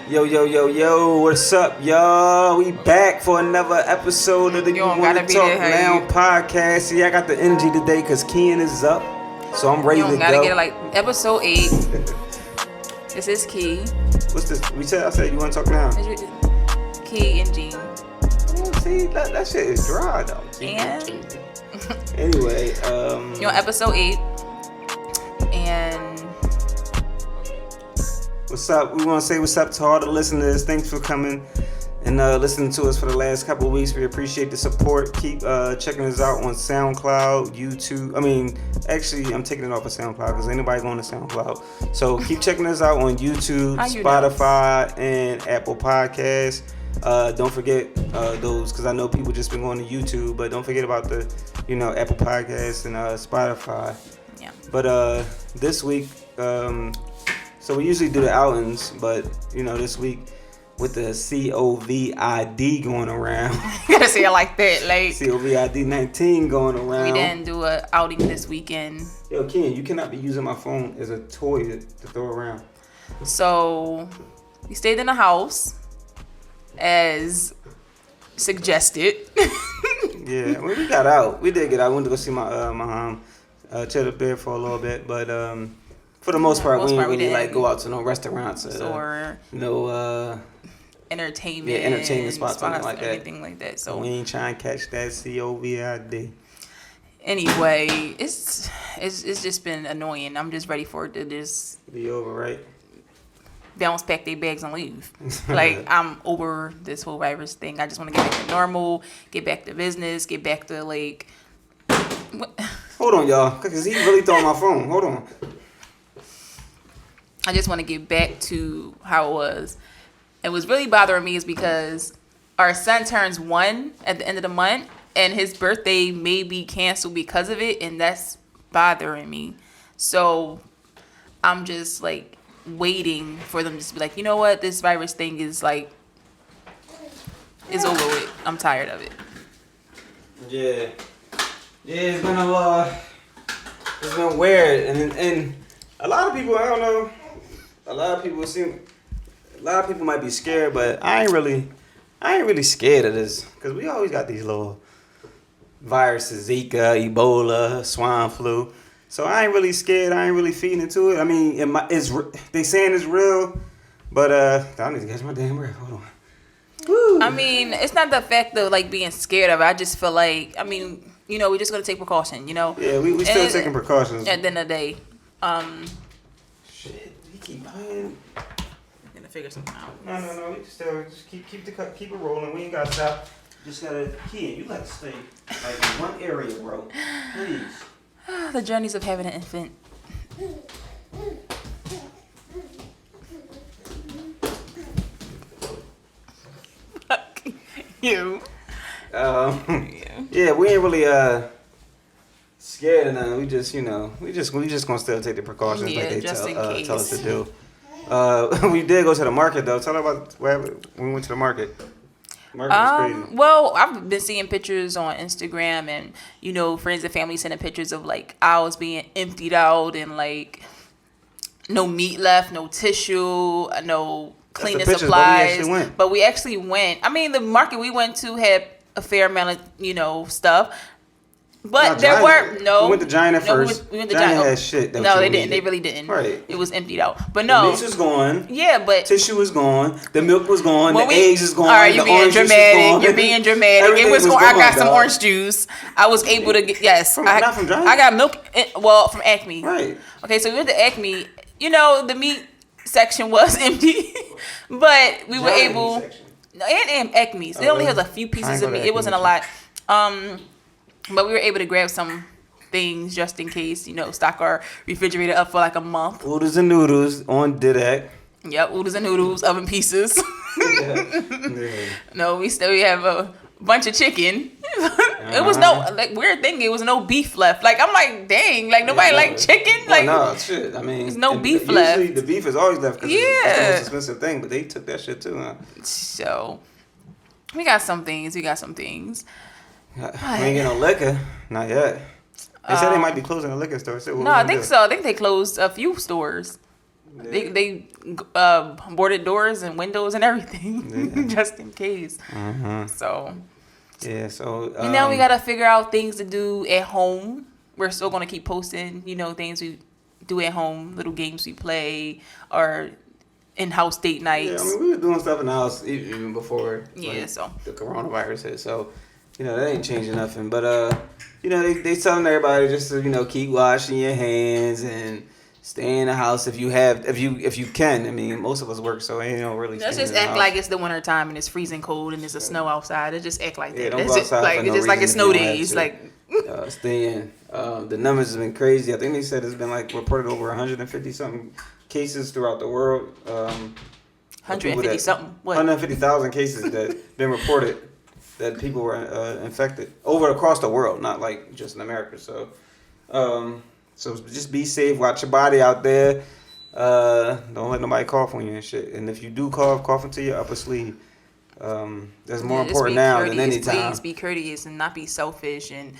Yo, what's up, y'all? We back for another episode of the You Wanna Talk Now podcast. See, I got the energy today because Ken is up, so I'm ready to go. You gotta get it like episode 8. This is Key. What's this? I said you want to talk now. Key and Jean. Oh, see, that shit is dry, though. And? Anyway, you're on episode 8. And... what's up? We want to say what's up to all the listeners. Thanks for coming and listening to us for the last couple of weeks. We appreciate the support. Keep checking us out on SoundCloud, YouTube. Actually, I'm taking it off of SoundCloud because ain't nobody going to SoundCloud. So keep checking us out on YouTube, Spotify, and Apple Podcasts. Don't forget those because I know people just been going to YouTube, but don't forget about the, Apple Podcasts and Spotify. Yeah. But this week, so we usually do the outings, but this week with the COVID going around. You gotta say it like that, like COVID-19 going around. We didn't do an outing this weekend. Yo, Ken, you cannot be using my phone as a toy to throw around. So we stayed in the house as suggested. Yeah, we got out. We did get out. We went to go see my mom, chill up there for a little bit, but for the most part, we didn't really go out to no restaurants or no entertainment spots, something like that. Anything like that. So we ain't trying to catch that COVID. Anyway, it's just been annoying. I'm just ready for it to just be over, right? Bounce pack their bags and leave. Like, I'm over this whole virus thing. I just want to get back to normal, get back to business, get back to like. Hold on, y'all, because he really throwing my phone. Hold on. I just want to get back to how it was. And what's really bothering me is because our son turns 1 at the end of the month, and his birthday may be canceled because of it, and that's bothering me. So I'm just like waiting for them to be like, you know what, this virus thing is like, it's over with. I'm tired of it. Yeah, it's been it's been weird, and a lot of people, I don't know. A lot of people might be scared, but I ain't really scared of this because we always got these little viruses, Zika, Ebola, swine flu. So I ain't really scared. I ain't really feeding into it. I mean, they saying it's real, but I need to catch my damn breath. Hold on. Woo. I mean, it's not the fact of like being scared of it. I just feel like, we're just gonna take precaution. Yeah, we still taking precautions. At the end of the day. Shit. Keep playing. I'm gonna figure something out. No. We just keep it rolling. We ain't gotta stop. Just gotta, Kid, you gotta stay like in one area, bro. Please. The journeys of having an infant. Fuck you. Yeah, we ain't really scared of nothing. We just, we just gonna still take the precautions like they tell us to do. We did go to the market though. Tell her about what happened when we went to the market. Market was crazy. Well, I've been seeing pictures on Instagram and friends and family sending pictures of like aisles being emptied out and like no meat left, no tissue, no cleaning supplies. But we actually went. The market we went to had a fair amount of stuff. But there were we went to Giant at first. We went to Giant had shit. No, they didn't. They really didn't. Right. It was emptied out. But no. The meat was gone. Yeah, but tissue was gone. The milk was gone. The eggs is gone. All right, you're being dramatic. You're being dramatic. It was gone. I got some orange juice. I was able to get not from Giant. I got milk. From Acme. Right. Okay, so we went to Acme. The meat section was empty, but we were able. No, and Acme's. It only has a few pieces of meat. It wasn't a lot. But we were able to grab some things just in case, stock our refrigerator up for like a month. Oodles and noodles on Didac. Yep, oodles and noodles, oven pieces. Yeah. No, we have a bunch of chicken. It was no weird thing. It was no beef left. Like I'm like, dang, like nobody like chicken. Like no shit. there's no beef left. Usually the beef is always left because it's the most expensive thing. But they took that shit too, huh? So we got some things. We ain't get no liquor. Not yet. They said they might be closing the liquor store. So no, I think so. I think they closed a few stores. They boarded doors and windows and everything just in case. So yeah. So and now we gotta figure out things to do at home. We're still gonna keep posting, things we do at home, little games we play, or in-house date nights. Yeah, I mean, we were doing stuff in the house even before So the coronavirus hit. So, that ain't changing nothing. But they telling everybody just to keep washing your hands and stay in the house if you can. I mean, most of us work, so ain't really. Let's just act like it's the winter time and it's freezing cold and there's a snow outside. Let's just act like that. Don't go outside for no it's like it's reason snow if you don't days. have to. Like Stay in. The numbers have been crazy. I think they said it's been reported over 150 something cases throughout the world. 150 something. What? 150,000 cases that been reported that people were infected across the world, not just in America. So, so just be safe. Watch your body out there. Don't let nobody cough on you and shit. And if you do cough into your upper sleeve. That's more important now than any time. Please be courteous and not be selfish and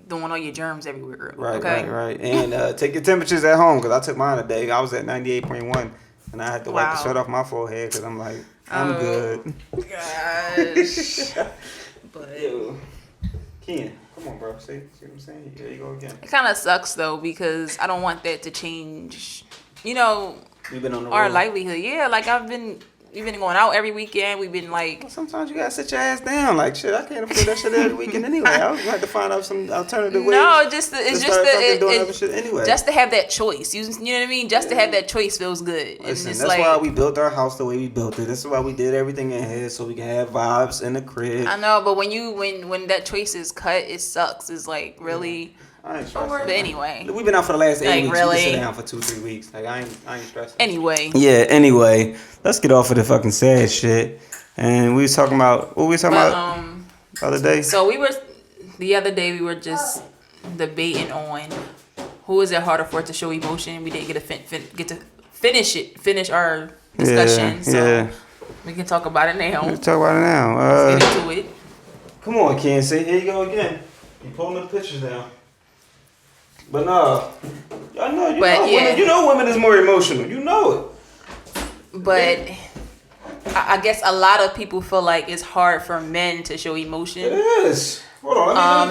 throwing all your germs everywhere. Right. And take your temperatures at home, because I took mine today. I was at 98.1, and I had to wipe the sweat off my forehead because I'm like, I'm good. Gosh. But yo, Ken, come on, bro. See what I'm saying? There you go again. It kind of sucks though, because I don't want that to change. We've been on the our road. livelihood. Yeah, we've been going out every weekend. We've been sometimes you gotta sit your ass down. Shit, I can't afford that shit every weekend anyway. I was gonna have to find out some alternative ways. No, it's just to have that choice. You know what I mean? Just to have that choice feels good. Listen, that's why we built our house the way we built it. This is why we did everything in here, so we can have vibes in the crib. I know, but when that choice is cut, it sucks. It's really. I ain't stressing. But anyway, we've been out for the last 8 weeks. Really? We can sit down for 2-3 weeks. I ain't stressing. Anyway, let's get off of the fucking sad shit. And we was talking about what we was talking about the other day. So the other day we were just debating on who is it harder for to show emotion. We didn't get to finish our discussion. So we can talk about it now. Let's talk about it now. Let's get into it. Come on, Ken. Say here you go again. You pulling the pictures down. But no, you know women is more emotional. You know it. But I guess a lot of people feel like it's hard for men to show emotion. It is. Hold on.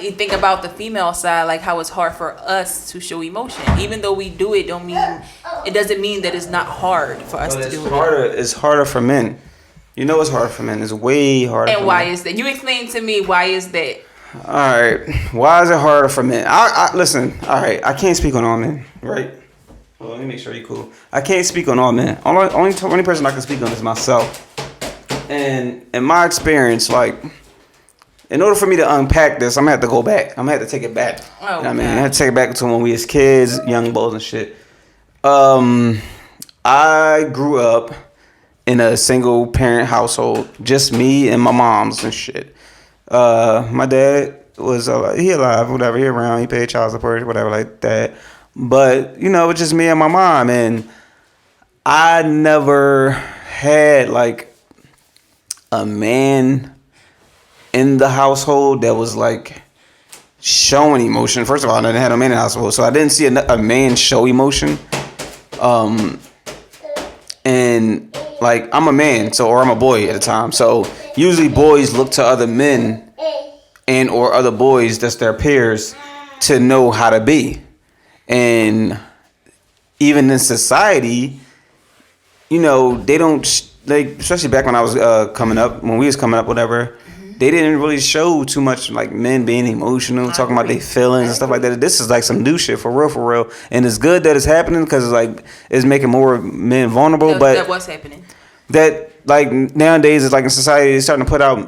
You think about the female side, like how it's hard for us to show emotion. Even though we do it, it doesn't mean that it's not hard for us to do it. It's harder for men. You know it's harder for men. It's way harder. And why is that? You explain to me why is that? All right. Why is it harder for men? I listen. All right. I can't speak on all men, right? Well, let me make sure you're cool. I can't speak on all men. Only person I can speak on is myself. And in my experience, in order for me to unpack this, I'm gonna have to go back. I'm gonna have to take it back. Oh, you know what I mean? I have to take it back to when we was kids, young boys and shit. I grew up in a single parent household, just me and my moms and shit. My dad was he alive, whatever, he around, he paid child support, whatever like that. But it was just me and my mom, and I never had a man in the household that was showing emotion. First of all, I didn't have a man in the household, so I didn't see a man show emotion. And I'm a man, or I'm a boy at the time, so usually boys look to other men and or other boys that's their peers to know how to be. And even in society, they don't especially back when I was when we was coming up, whatever. They didn't really show too much men being emotional, talking about their feelings and stuff like that. This is some new shit for real. And it's good that it's happening because it's making more men vulnerable. But that was happening. That nowadays it's in society it's starting to put out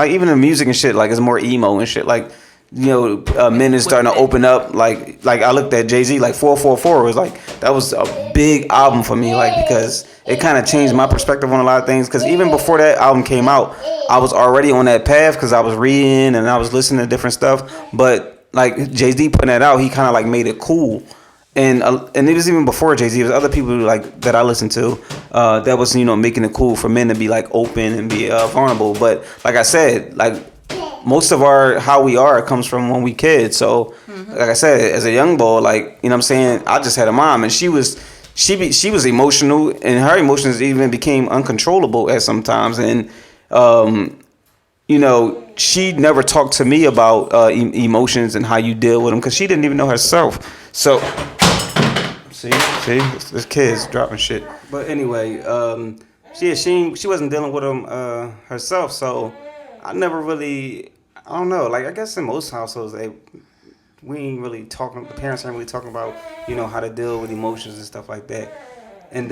even in music and shit it's more emo and shit men is starting to open up I looked at Jay-Z 444 was that was a big album for me because it kind of changed my perspective on a lot of things because even before that album came out I was already on that path because I was reading and I was listening to different stuff, but Jay-Z putting that out, he kind of made it cool. And it was even before Jay-Z. It was other people that I listened to that was making it cool for men to be open and be vulnerable. But like I said, most of how we are comes from when we kids. So like I said, as a young boy, what I'm saying, I just had a mom and she was she was emotional, and her emotions even became uncontrollable at sometimes. And you know, she never talked to me about emotions and how you deal with them because she didn't even know herself. So see, this kid's dropping shit. But anyway, she wasn't dealing with them herself. So I never really, I don't know. Like I guess in most households, we ain't really talking. The parents aren't really talking about, you know, how to deal with emotions and stuff like that. And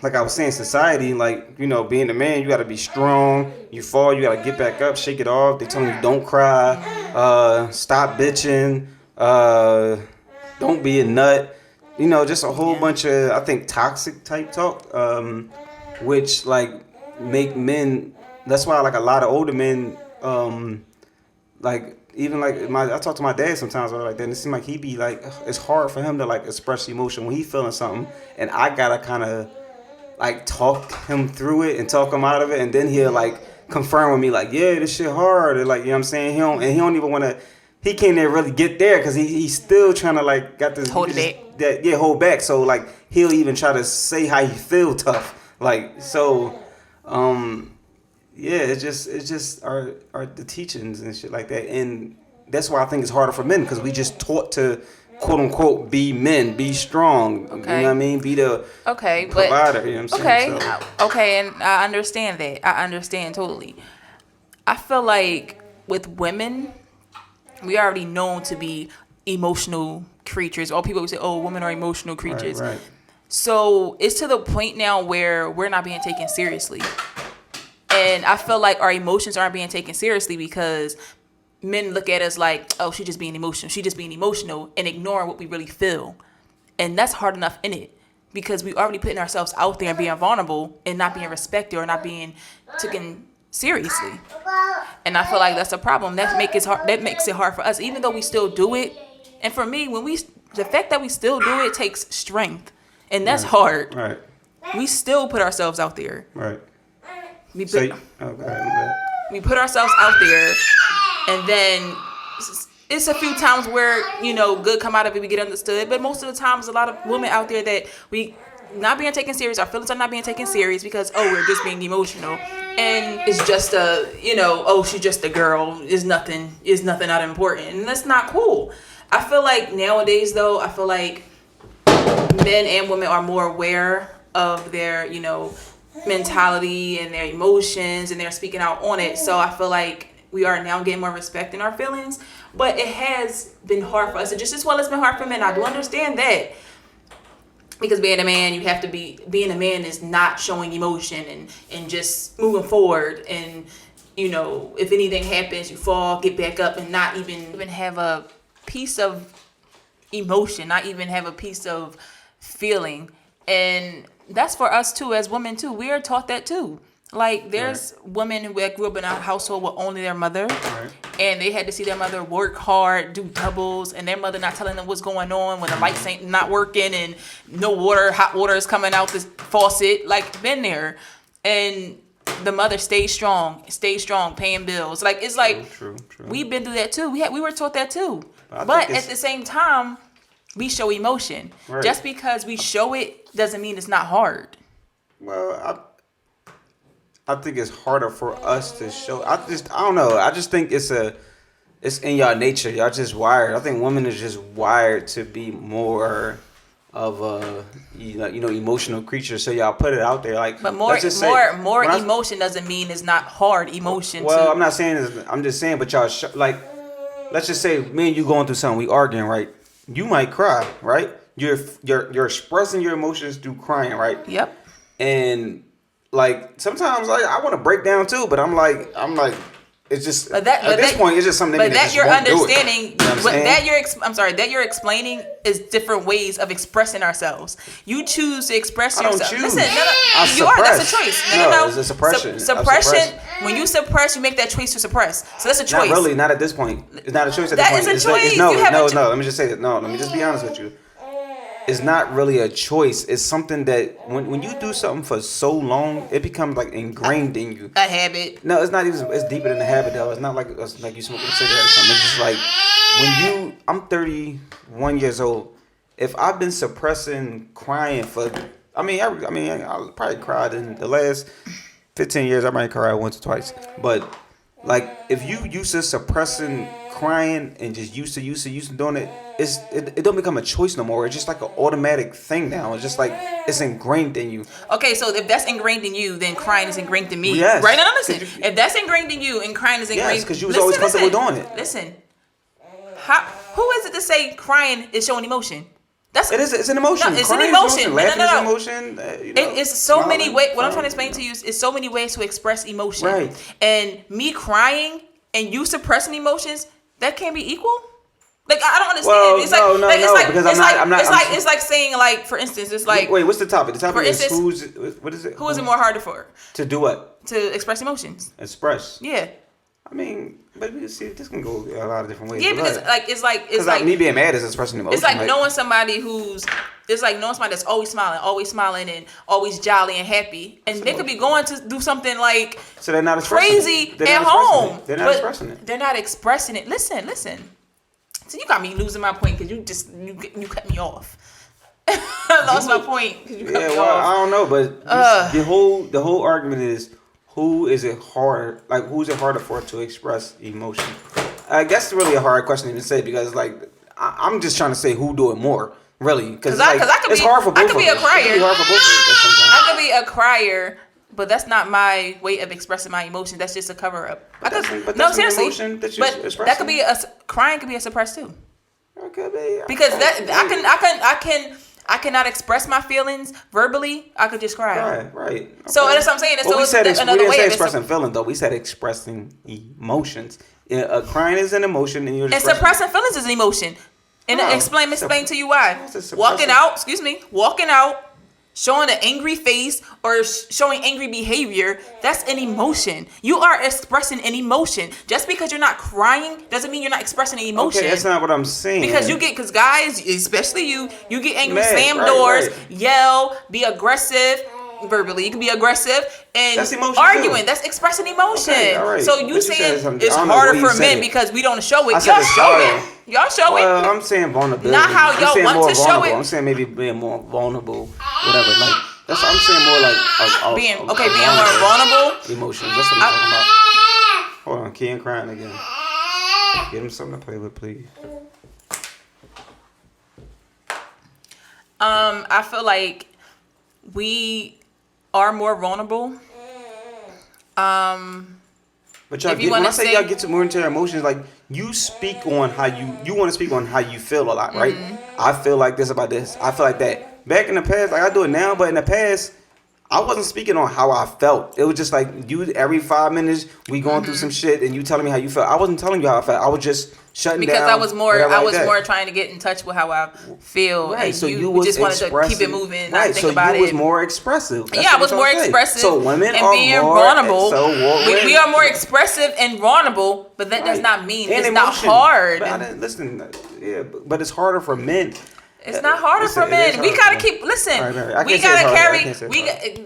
like I was saying, society, like, you know, being a man, you got to be strong. You fall, you got to get back up, shake it off. They tell you don't cry, stop bitching, don't be a nut. You know, just a whole bunch of, I think, toxic type talk, which like make men. That's why like a lot of older men, like even like I talk to my dad sometimes about it like that, and it seems like he be like it's hard for him to like express emotion when he feeling something, and I gotta kind of like talk him through it and talk him out of it, and then he'll like confirm with me like, yeah, this shit hard, and like, you know what I'm saying, he don't even want to, he can't even really get there because he's still trying to like got this hold back. Hold back. So like he'll even try to say how he feel tough, like so. Yeah, it's just our the teachings and shit like that, and that's why I think it's harder for men because we just taught to quote unquote be men, be strong. Okay. You know what I mean? Be the provider. But, you know what I'm saying? Okay, and I understand that. I understand totally. I feel like with women, we are already known to be emotional creatures. All people would say, "Oh, women are emotional creatures." Right. So it's to the point now where we're not being taken seriously. And I feel like our emotions aren't being taken seriously because men look at us like, oh, she's just being emotional, and ignore what we really feel. And that's hard enough in it because we already putting ourselves out there and being vulnerable and not being respected or not being taken seriously. And I feel like that's a problem. That makes it hard for us, even though we still do it. And for me, the fact that we still do it takes strength, and that's hard. Right. We still put ourselves out there. Right. We put ourselves out there, and then it's a few times where, you know, good come out of it, we get understood. But most of the time, there's a lot of women out there that we not being taken serious. Our feelings are not being taken serious because, oh, we're just being emotional, and it's just a, you know, oh, she's just a girl. Is nothing that important, and that's not cool. I feel like nowadays, though, I feel like men and women are more aware of their, you know, mentality and their emotions, and they're speaking out on it. So I feel like we are now getting more respect in our feelings, but it has been hard for us, and just as well as been hard for men. I do understand that because being a man, being a man is not showing emotion and just moving forward, and, you know, if anything happens, you fall, get back up, and not even have a piece of emotion, not even have a piece of feeling. And that's for us too, as women too. We are taught that too. Like there's women who grew up in a household with only their mother, and they had to see their mother work hard, do doubles, and their mother not telling them what's going on when the lights ain't not working and no hot water is coming out the faucet. Like, been there, and the mother stay strong, paying bills. Like, it's like true. We've been through that too. We were taught that too. But at the same time, we show emotion. Right. Just because we show it doesn't mean it's not hard. Well, I think it's harder for us to show. I don't know. I just think it's in y'all nature. Y'all just wired. I think women are just wired to be more of a emotional creature. So y'all put it out there like. But more emotion doesn't mean it's not hard emotion. Well, I'm not saying. I'm just saying. But y'all like, let's just say me and you going through something. We arguing, right? You might cry, right? You're expressing your emotions through crying, right? Yep. And like sometimes, like I want to break down too, but I'm like, it's just at this point, it's just something. But that you're understanding, you know that you're explaining is different ways of expressing ourselves. You choose to express yourself. I don't choose. Listen, you are. That's a choice. No. It's a suppression. Suppression. When you suppress, you make that choice to suppress. So that's a choice. Not really. Not at this point. It's not a choice at this point. That is a choice. No. Let me just say that. No. Let me just be honest with you. It's not really a choice. It's something that when you do something for so long, it becomes like ingrained in you. A habit. No, it's not even. It's deeper than a habit, though. It's not like you smoking a cigarette or something. It's just like I'm 31 years old, if I've been suppressing crying for, I probably cried in the last 15 years. I might cry once or twice, but like if you used to suppressing crying and just used to doing it, it don't become a choice no more. It's just like an automatic thing now. It's just like it's ingrained in you. Okay, so if that's ingrained in you, then crying is ingrained in me. Yes. Right now, listen. If that's ingrained in you and crying is ingrained, yes, because you was always comfortable doing it. Listen, who is it to say crying is showing emotion? It's an emotion. No, it's crying an emotion. Laughing no. is emotion. It's so many ways. What I'm crying. trying to explain to you is so many ways to express emotion. Right. And me crying and you suppressing emotions, that can't be equal. Like I don't understand. Well, it's no, because I'm not. It's like saying like, for instance, it's like. Wait, what's the topic? The topic for is instance, what is it? Who is it more harder for? To do what? To express emotions. Express. Yeah. I mean, but you see, this can go a lot of different ways. Yeah, because it's like me being mad is expressing emotion. It's like knowing somebody that's always smiling and always jolly and happy, and they could be going to do something like so they're not crazy it. at home. They're not expressing it. They're not expressing it. Listen. So you got me losing my point because you cut me off. I lost my point because you cut me off. I don't know, but the whole argument is who's it harder for to express emotion? I guess it's really a hard question to even say because like I'm just trying to say who do it more really because it's hard for both of us. I could be a crier. It can be hard for both of us sometimes. I could be a crier. But that's not my way of expressing my emotion. That's just a cover up. Seriously. Emotion that that could be crying could be a suppressed too. It could be. Because I cannot express my feelings verbally. I could just cry. Right. Okay. So that's what I'm saying. Well, we didn't say expressing feelings though. We said expressing emotions. Crying is an emotion, and suppressing feelings is an emotion. And explain to you why. Walking out. Showing an angry face or showing angry behavior, that's an emotion. You are expressing an emotion. Just because you're not crying doesn't mean you're not expressing an emotion. Okay, that's not what I'm saying. Because guys, especially you get angry, slam doors, yell, be aggressive. Verbally, you can be aggressive and that's arguing. Too. That's expressing emotion. Okay, all right. So you saying it's harder for men because we don't show it. Y'all show it. I'm saying vulnerability. Not how y'all want to show it. I'm saying maybe being more vulnerable, whatever. Like that's what I'm saying. More like being more vulnerable. Emotions. That's what I'm talking about. Hold on, Ken crying again. Get him something to play with, please. I feel like we are more vulnerable. But when I say y'all get more into your emotions, like you speak on how you want to speak on how you feel a lot, right? Mm-hmm. I feel like this about this. I feel like that. Back in the past, like I do it now, but in the past, I wasn't speaking on how I felt. It was just like every 5 minutes we going through some shit and you telling me how you felt. I wasn't telling you how I felt. I was just shutting down. Because I was more trying to get in touch with how I feel. Right. And so you just wanted to keep it moving. Right. So you was more expressive. I was more expressive. So women and are being more vulnerable. We are more expressive and vulnerable, but that does not mean it's not hard. But it's harder for men. It's not harder for men. We gotta keep. Listen, we gotta carry.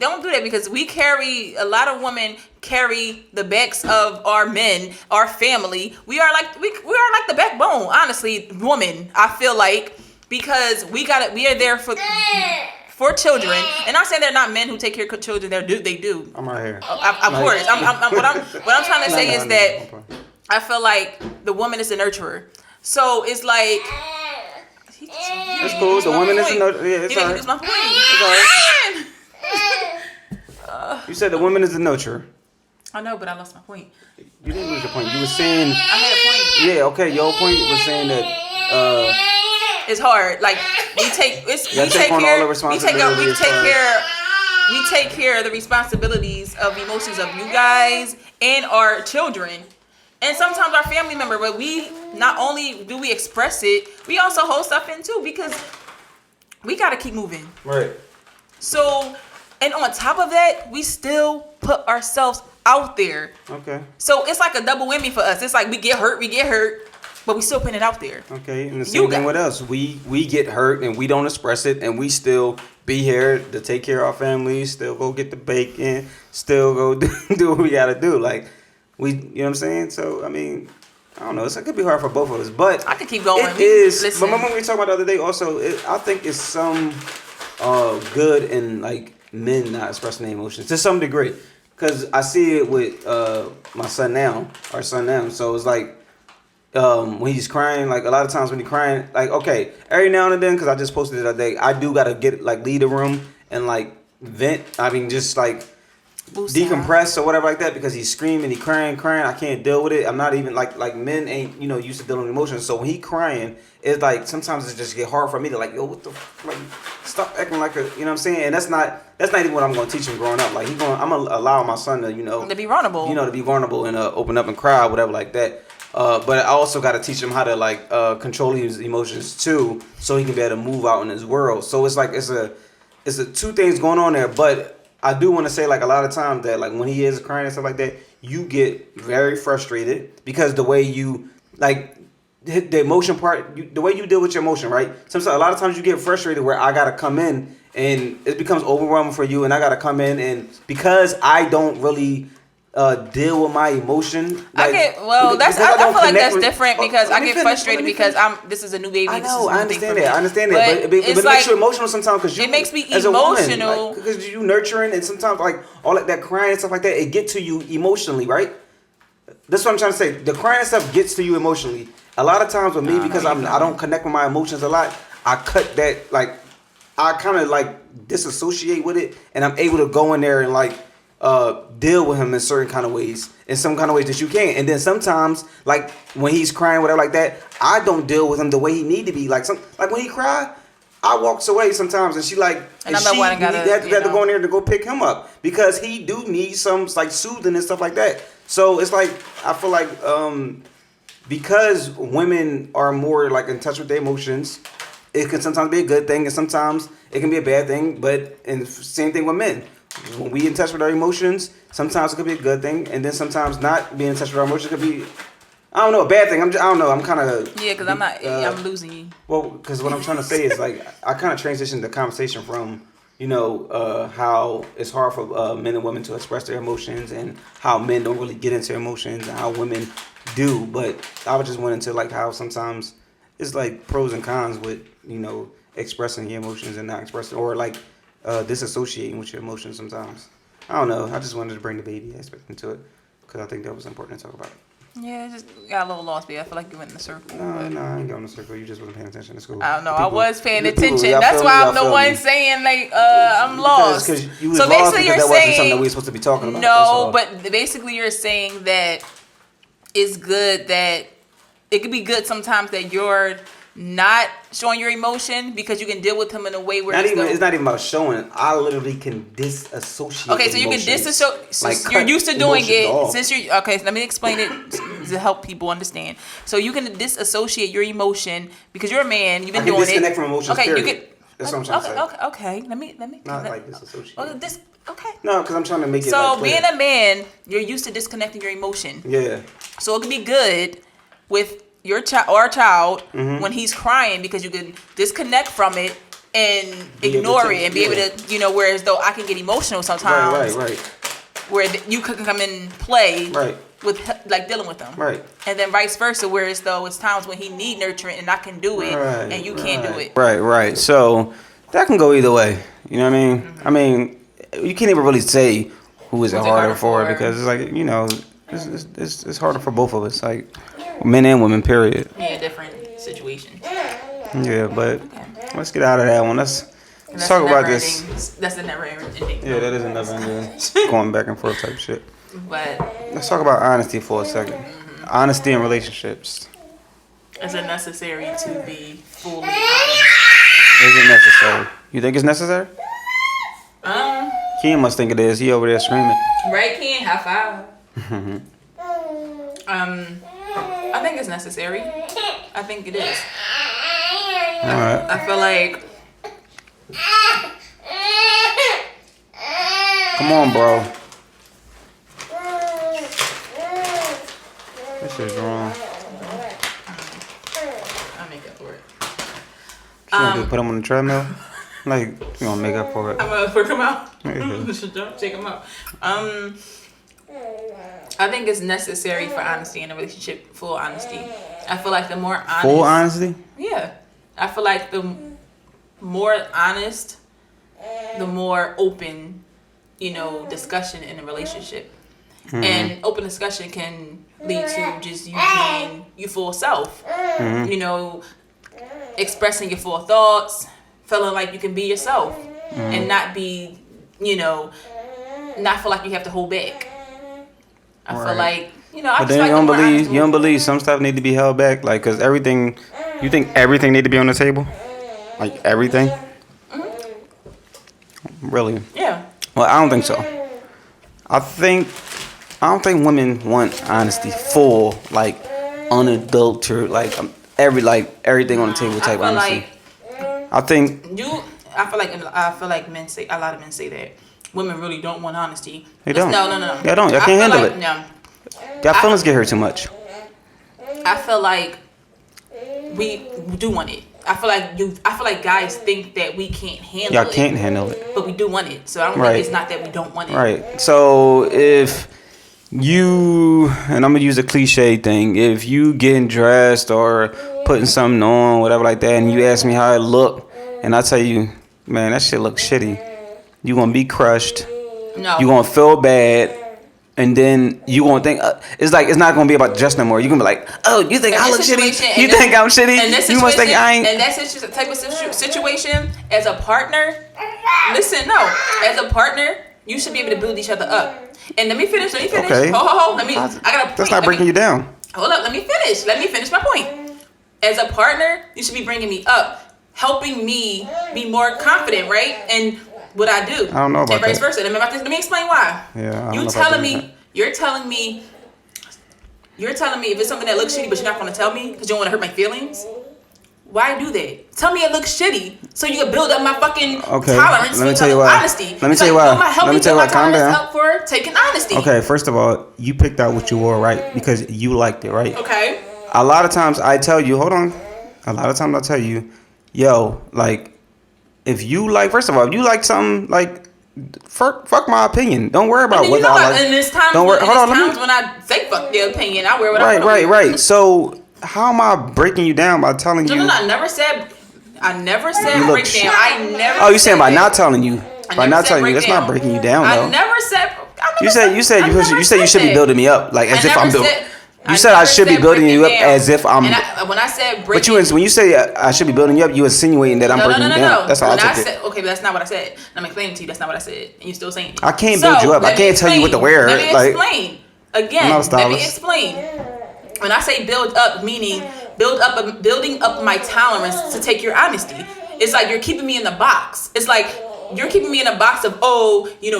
Don't do that because a lot of women carry the backs of our men, our family. We are like the backbone. Honestly, women. I feel like because we are there for children. And I'm saying they're not men who take care of children. They do. I'm right here. Of course. What I'm trying to say is that I feel like the woman is a nurturer. So it's like. It's cool. The woman is a nurturer. Yeah, it's alright. My point. It's alright. You said the woman is a nurturer. I know, but I lost my point. You didn't lose your point. You were saying. I had a point. Yeah. Okay. Your point was saying that. It's hard. Like we take care of the responsibilities of emotions of you guys and our children. And sometimes our family member, but we not only do we express it, we also hold stuff in too because we got to keep moving. Right. So, and on top of that, we still put ourselves out there. Okay. So it's like a double whammy for us. It's like we get hurt, but we still putting it out there. Okay. And the same thing with us. We get hurt and we don't express it and we still be here to take care of our families, still go get the bacon, still go do what we got to do. Like, you know what I'm saying? So, I mean, I don't know. It could be hard for both of us, but I could keep going. It is. Listen. But remember we talked about the other day. Also, I think it's some good in like men not expressing their emotions to some degree, because I see it with my son now, our son now. So it's like when he's crying, like a lot of times when he's crying, like okay, every now and then, because I just posted it the other day, I do gotta leave the room and like vent. I mean, just like decompress or whatever like that, because he's screaming, he crying. I can't deal with it. I'm not even like men ain't used to dealing with emotions. So when he crying, it's like sometimes it just get hard for me to like, yo, what the like, stop acting like a, you know what I'm saying? And that's not even what I'm gonna teach him growing up. Like I'm gonna allow my son to to be vulnerable, to be vulnerable and open up and cry or whatever like that. But I also got to teach him how to like control his emotions too, so he can be able to move out in his world. So it's like it's a two things going on there. But I do want to say, like, a lot of times that, like, when he is crying and stuff like that, you get very frustrated because the way you, like, hit the emotion part, the way you deal with your emotion, right? Sometimes, a lot of times you get frustrated where I got to come in and it becomes overwhelming for you, and I got to come in, and because I don't really deal with my emotion. Like, I feel like that's different because I get frustrated because this is a new baby. I know, I understand that. But it's it makes you emotional sometimes because it makes me as emotional, a woman, because you nurturing, and sometimes like all that crying and stuff like that, it get to you emotionally, right? That's what I'm trying to say. The crying and stuff gets to you emotionally. A lot of times with me, because I don't connect with my emotions a lot, I cut that, like, I kind of like disassociate with it, and I'm able to go in there and like deal with him in certain kind of ways, in some kind of ways that you can. And then sometimes, like when he's crying, whatever like that, I don't deal with him the way he need to be. Like when he cry, I walks away sometimes, and she like, and she had to go in there to go pick him up because he do need some like soothing and stuff like that. So it's like I feel like because women are more like in touch with their emotions, it can sometimes be a good thing and sometimes it can be a bad thing. But and same thing with men. When we in touch with our emotions, sometimes it could be a good thing, and then sometimes not being in touch with our emotions could be, I don't know, a bad thing. I don't know. I'm kind of because I'm losing you. Well, because what I'm trying to say is like I kind of transitioned the conversation from how it's hard for men and women to express their emotions and how men don't really get into emotions and how women do. But I just went into like how sometimes it's like pros and cons with expressing your emotions and not expressing, or like disassociating with your emotions sometimes. I don't know. I just wanted to bring the baby aspect into it because I think that was important to talk about. Yeah, I just got a little lost, but I feel like you went in the circle. No, I ain't going in the circle. You just wasn't paying attention to school. I don't know. I was paying attention. That's why I'm the one saying like I'm lost. Because you was so lost basically, because you're that wasn't saying something that we were supposed to be talking about. No, but basically you're saying that it's good that it could be good sometimes that you're not showing your emotion because you can deal with him in a way where it's not even about showing. I literally can disassociate. Okay, so you can disassociate. So like you're used to doing it off. Since you're okay. So let me explain it to help people understand. So you can disassociate your emotion because you're a man. You've been doing it. Disconnect from emotions. Okay, period. you can. That's what I'm trying to say. Okay. Let me. Not like disassociate. Okay. No, because I'm trying to make it. So like being a man, you're used to disconnecting your emotion. Yeah. So it can be good with your child or a child when he's crying because you can disconnect from it and ignore it and be able to, whereas though I can get emotional sometimes. Right. Where you could come and play. Right. With like dealing with them. Right. And then vice versa, whereas though it's times when he need nurturing and I can do it and you can't do it. Right. So that can go either way. You know what I mean? Mm-hmm. I mean, you can't even really say who is it harder for because it's like, it's harder for both of us. Like men and women, period. Yeah, different situations. Yeah, but let's get out of that one. Let's talk about this. That's the never ending. Yeah, that is a never ending going back and forth type shit. But let's talk about honesty for a second. Mm-hmm. Honesty in relationships. Is it necessary to be fully honest? Is it necessary? You think it's necessary? Ken must think it is. He over there screaming. Right, Ken? High five. I think it's necessary. I think it is. All right. I feel like. Come on, bro. This is wrong. I'll make up for it. You want to put him on the treadmill? Like, you want to make up for it? I'm going to work him out. Yeah. Take him out. I think it's necessary for honesty in a relationship. Full honesty. I feel like the more honest. Full honesty. Yeah, I feel like the more honest, the more open, discussion in a relationship. Mm-hmm. And open discussion can lead to just you being your full self. Mm-hmm. Expressing your full thoughts, feeling like you can be yourself, and not be, not feel like you have to hold back. I feel like, I but then you don't believe some stuff need to be held back, like, cause everything, you think everything need to be on the table, like everything. Mm-hmm. Really? Yeah. Well, I don't think so. I don't think women want honesty, full, like unadulterated, like everything on the table type honesty. I feel like men say, a lot of men say that women really don't want honesty. They don't. No. They don't. Y'all can't handle it. No. Y'all feelings get hurt too much. I feel like we do want it. I feel like guys think that we can't handle it. Y'all can't handle it. But we do want it. So I don't think it's not that we don't want it. Right. So if you, and I'm gonna use a cliche thing, if you getting dressed or putting something on, whatever like that, and you ask me how it look, and I tell you, man, that shit looks shitty, you gonna be crushed. No. You gonna feel bad. And then you gonna think it's not gonna be about dress no more. You gonna be like, oh, you think I look shitty? You think I'm shitty? You must think I ain't. And that's the type of situation as a partner. Listen, no, as a partner, you should be able to build each other up. And let me finish. Okay. Hold. I got a point. That's not breaking you down. Hold up. Let me finish my point. As a partner, you should be bringing me up, helping me be more confident, right? And what I do. I don't know about and vice versa. Let me explain why. Yeah. You're telling me if it's something that looks shitty, but you're not going to tell me because you don't want to hurt my feelings. Why do that? Tell me it looks shitty so you can build up my fucking tolerance for honesty. Let me tell you why. Let me tell you why. Calm down. Up for taking honesty. Okay, first of all, you picked out what you wore, right? Because you liked it, right? Okay. A lot of times I tell you, hold on. A lot of times I tell you, yo, like, if you like, first of all, if you like something, like, fuck my opinion. Don't worry about what I like. And there's times, when I say fuck their opinion, I wear what I want. Right. So how am I breaking you down by telling you? No, I never said breakdown. Oh, you saying by not telling you? By not telling you, that's not breaking you down, though. I never said. You said you should be building me up, like as if I'm building. You said I should be building you up as if I'm. When I said breaking, but when you say I should be building you up, you insinuating that I'm breaking you down. That's how I took it. Okay, but that's not what I said. I'm explaining to you. That's not what I said, and you still saying it. I can't build you up. I can't tell you what to wear. Let me explain again. Let me explain. When I say build up, meaning building up my tolerance to take your honesty. It's like you're keeping me in the box. It's like you're keeping me in a box of,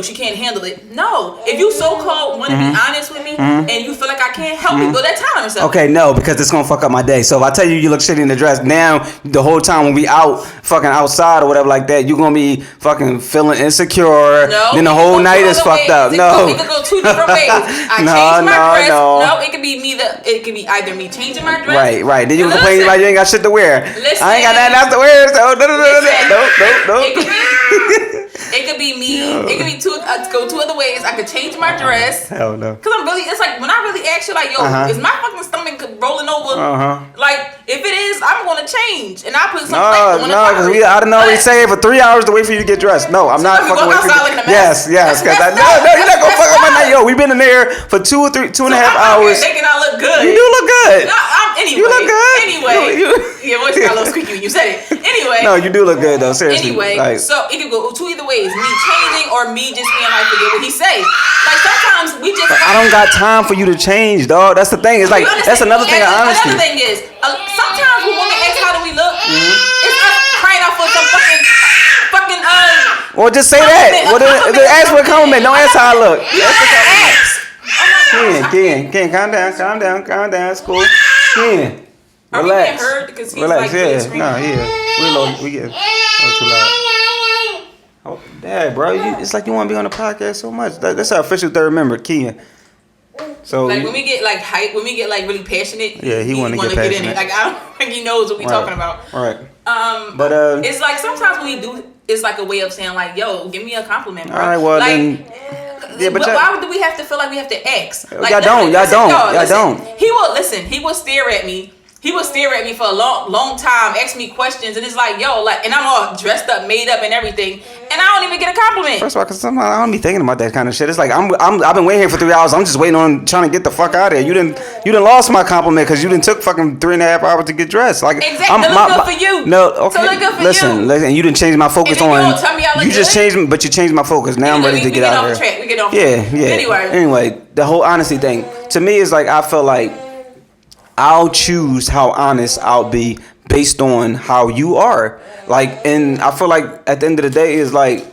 she can't handle it. No. If you so-called want to be honest with me and you feel like I can't help you, build that tolerance up. Okay, no, because it's going to fuck up my day. So if I tell you look shitty in the dress, now the whole time when we out fucking outside or whatever like that, you're going to be fucking feeling insecure. No. Then the whole night is fucked up. No. It could go two different ways. I change my dress. No, it could be either me changing my dress. Right. Then you complain about you ain't got shit to wear. Listen, I ain't got nothing else to wear, so no. It could be me. It could be go two other ways. I could change my dress. Hell no. Cause it's like when I really ask you, like, yo, is my fucking stomach rolling over? Like, if it is, I'm gonna change, and I put some. No, because I don't know. We say for 3 hours to wait for you to get dressed. No, I'm not fucking waiting. Yes, because you're not gonna fuck up my night. Yo, we've been in there for 2 and a half hours. Thinking I look good. You do look good. No, anyway. You look good. Anyway, your voice got a little squeaky when you said it. Anyway. No, you do look good though. Seriously. Anyway, so it could go two either ways: me changing or me just being like, forget what he say. Like sometimes we just. I don't got time for you to change, dog. That's the thing. It's like that's another thing. Honestly, another thing is sometimes when women ask how do we look, it's us crying out for some fucking. Well, just say that. Well, ask for a compliment. Don't ask how I look. Ken, calm down. It's cool. Ken, relax. Are we getting heard because he's relax. Like We get too loud. Oh, Dad, bro, it's like you want to be on the podcast so much. That's our official third member, Ken. So like when we get like hype, when we get like really passionate, he want to get passionate. In it. Like I don't think he knows what we talking about. Right. But it's like sometimes when we do, it's like a way of saying like, yo, give me a compliment, bro. All right, well like, then. Yeah, but why do we have to feel like we have to ask? Like, y'all don't. He will stare at me. He would stare at me for a long time, ask me questions, and it's like, yo, like, and I'm all dressed up, made up, and everything, and I don't even get a compliment. First of all, because sometimes I don't be thinking about that kind of shit. It's like I've been waiting here for 3 hours. I'm just waiting on trying to get the fuck out of here. You didn't lost my compliment because you didn't took fucking 3.5 hours to get dressed. Like exactly, look good for you. No, okay. So look good for listen, you didn't change my focus and then on. You, tell me I look you just good? changed me, but you changed my focus. Now I'm ready to get out of here. We get off. Yeah. Anyway, the whole honesty thing to me is like I feel like I'll choose how honest I'll be based on how you are. Like, and I feel like at the end of the day is like